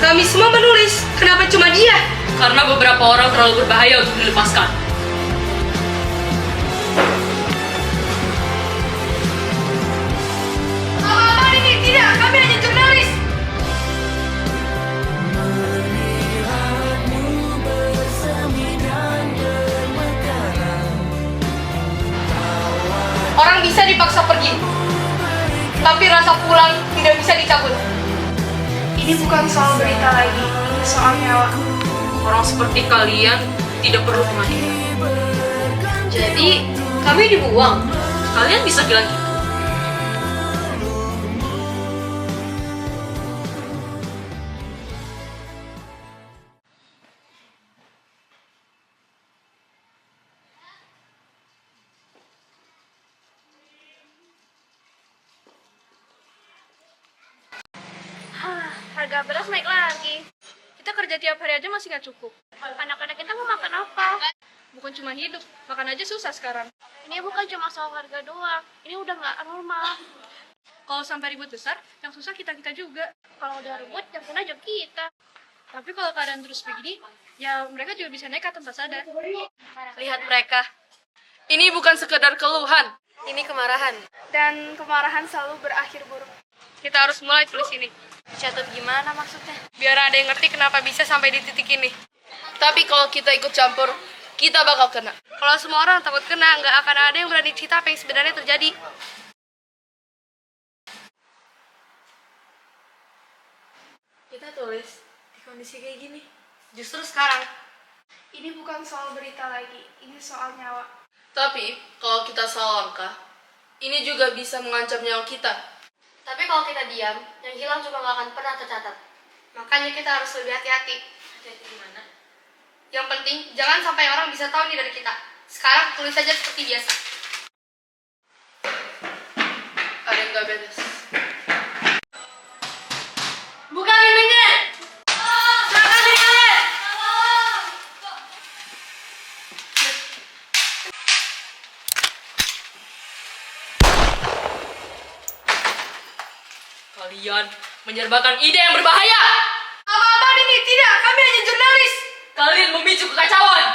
Kami semua menulis, kenapa cuma dia? Karena beberapa orang terlalu berbahaya untuk dilepaskan. Apa ini? Tidak, kami hanya jurnalis. Orang bisa dipaksa pergi, tapi rasa pulang tidak bisa dicabut. Ini bukan soal berita lagi, ini soal nyawa. Orang seperti kalian tidak perlu pengadilan. Jadi, kami dibuang. Kalian bisa bilang gitu. Harga beras naik lagi. Kita kerja tiap hari aja masih nggak cukup. Anak-anak kita mau makan apa? Bukan cuma hidup, makan aja susah sekarang. Ini bukan cuma soal harga doang. Ini udah nggak normal. Kalau sampai ribut besar, yang susah kita-kita juga. Kalau udah ribut, yang kena juga kita. Tapi kalau keadaan terus begini, ya mereka juga bisa nekat tanpa sadar. Lihat mereka. Ini bukan sekedar keluhan. Ini kemarahan. Dan kemarahan selalu berakhir buruk. Kita harus mulai tulis ini. Catat gimana maksudnya? Biar ada yang ngerti kenapa bisa sampai di titik ini. Tapi kalau kita ikut campur, kita bakal kena. Kalau semua orang takut kena, nggak akan ada yang berani cerita apa yang sebenarnya terjadi. Kita tulis di kondisi kayak gini. Justru sekarang. Ini bukan soal berita lagi. Ini soal nyawa. Tapi kalau kita salah langkah, ini juga bisa mengancam nyawa kita. Tapi kalau kita diam, yang hilang juga nggak akan pernah tercatat. Makanya kita harus lebih hati-hati. Hati-hati gimana? Yang penting, jangan sampai orang bisa tahu nih dari kita. Sekarang tulis saja seperti biasa. Ada yang gak beres. Buka pintunya! Silakan diri kalian! Kalian menyebarkan ide yang berbahaya. Apa-apa ini? Tidak, kami hanya jurnalis. Kalian memicu kekacauan.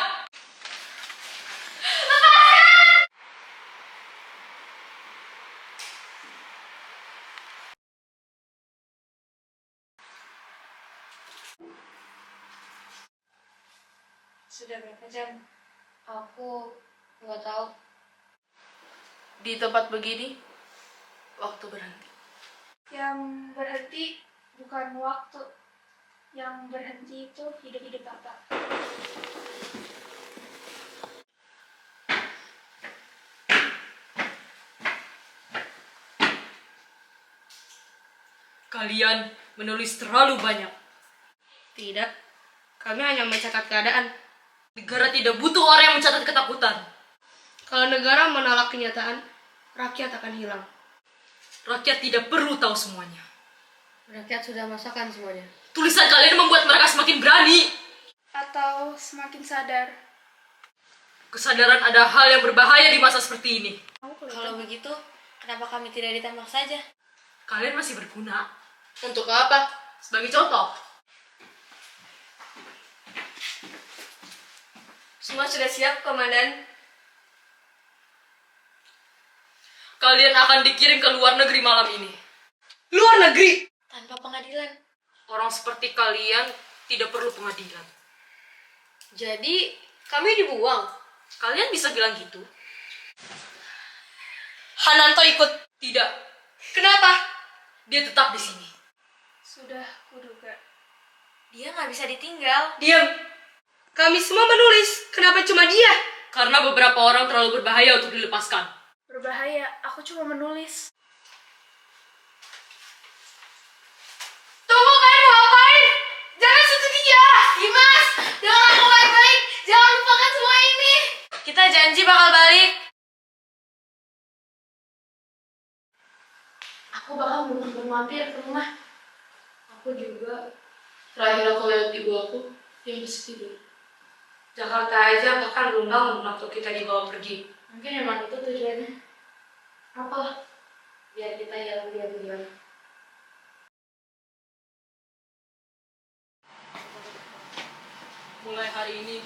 Sudah berapa jam? Aku nggak tahu. Di tempat begini, waktu berhenti. Yang berhenti bukan waktu. Yang berhenti itu hidup-hidup Bapak. Kalian menulis terlalu banyak. Tidak, kami hanya mencatat keadaan. Negara tidak butuh orang yang mencatat ketakutan. Kalau negara menolak kenyataan, rakyat akan hilang. Rakyat tidak perlu tahu semuanya. Rakyat sudah masakan semuanya. Tulisan kalian membuat mereka semakin berani. Atau semakin sadar. Kesadaran ada hal yang berbahaya di masa seperti ini. Kalau begitu, kenapa kami tidak ditembak saja? Kalian masih berguna. Untuk apa? Sebagai contoh. Semua sudah siap, Komandan. Kalian akan dikirim ke luar negeri malam ini. Luar negeri! Tanpa pengadilan. Orang seperti kalian tidak perlu pengadilan. Jadi, kami dibuang. Kalian bisa bilang gitu? Hananto ikut. Tidak. Kenapa? Dia tetap di sini. Sudah kuduga. Dia nggak bisa ditinggal. Diam. Kami semua menulis. Kenapa cuma dia? Karena beberapa orang terlalu berbahaya untuk dilepaskan. Berbahaya, aku cuma menulis. Tunggu, kalian mau ngapain? Jangan sentuh dia. Dimas, jangan aku baik-baik. Jangan lupakan semua ini. Kita janji bakal balik. Aku bakal bermampir ke rumah. Aku juga. Terakhir aku lihat ibu aku yang masih tidur. Jakarta aja bahkan belum bangun waktu kita dibawa pergi. Mungkin emang itu tujuannya. Apa? Biar kita hilang diam-diam. Mulai hari ini,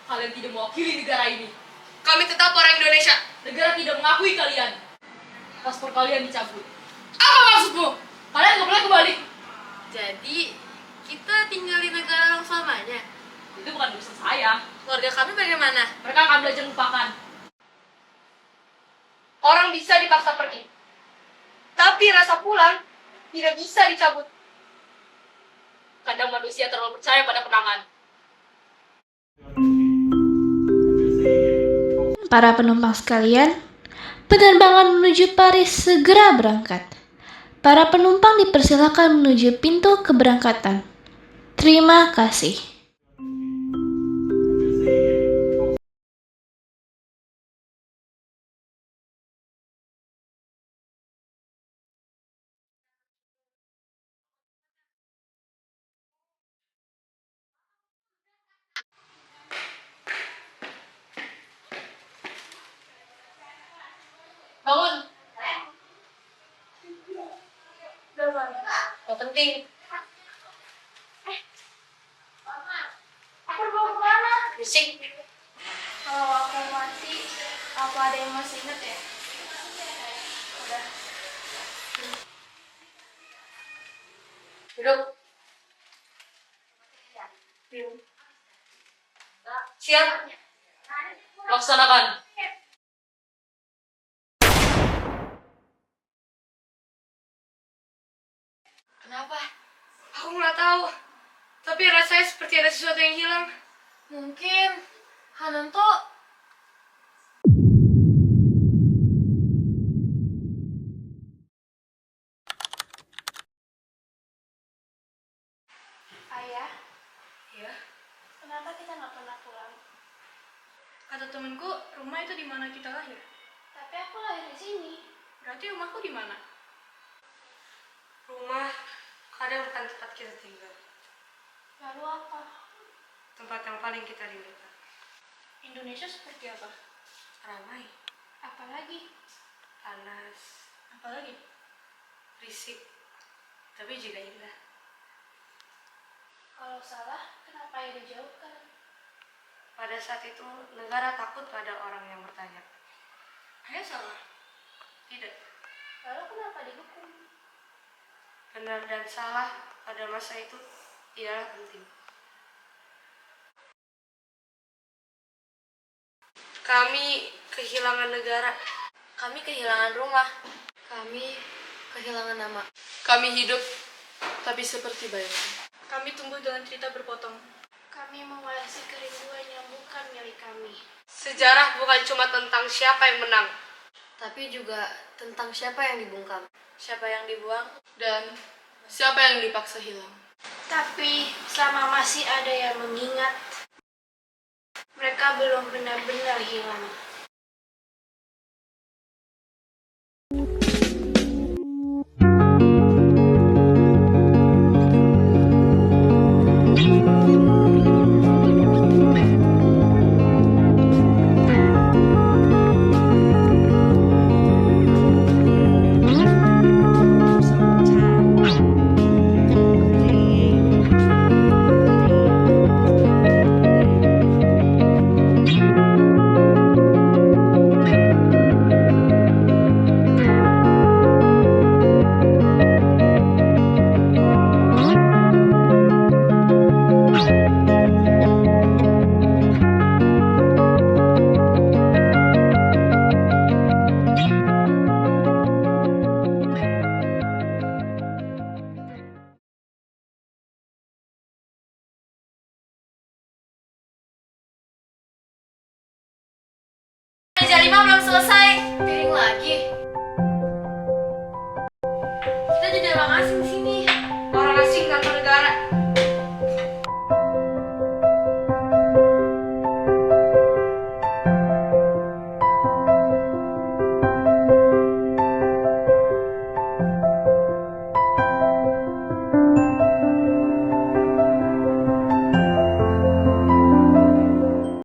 kalian tidak mewakili negara ini. Kami tetap orang Indonesia. Negara tidak mengakui kalian. Paspor kalian dicabut. Apa maksudmu? Kalian nggak boleh kembali. Jadi, kita tinggal di negara orang selamanya. Itu bukan urusan saya. Keluarga kami bagaimana? Mereka akan belajar lupakan. Orang bisa dipaksa pergi. Tapi rasa pulang tidak bisa dicabut. Kadang manusia terlalu percaya pada kenangan. Para penumpang sekalian, penerbangan menuju Paris segera berangkat. Para penumpang dipersilakan menuju pintu keberangkatan. Terima kasih. Bangun. Gak penting. Aku mau kemana? Bisik. Kalau aku mati, apa ada yang masih inget ya? Udah. Duduk. Siap. Laksanakan. Kenapa? Aku nggak tahu. Tapi rasanya seperti ada sesuatu yang hilang. Mungkin Hananto Ayah, Ya. kenapa kita nggak pernah pulang? Kata temenku, rumah itu di mana kita lahir. Tapi aku lahir di sini. Berarti rumahku di mana? Rumah kadang bukan tempat kita tinggal. Lalu apa? Tempat yang paling kita rindukan. Indonesia seperti apa? Ramai, Apalagi? panas, Apalagi? berisik, tapi juga indah. Kalau salah, kenapa ya dijauhkan? Pada saat itu, negara takut pada orang yang bertanya. Ayah salah? Tidak. Lalu kenapa dihukum? Benar dan salah pada masa itu tidaklah penting. Kami kehilangan negara. kami kehilangan rumah. Kami kehilangan nama. Kami hidup, tapi seperti bayangan. Kami tumbuh dengan cerita berpotong. Kami mewarisi kerinduan yang bukan milik kami. Sejarah bukan cuma tentang siapa yang menang. Tapi juga tentang siapa yang dibungkam. Siapa yang dibuang. Dan siapa yang dipaksa hilang. Tapi selama masih ada yang mengingat, mereka belum benar-benar hilang. Meja 5 belum selesai. Piring lagi.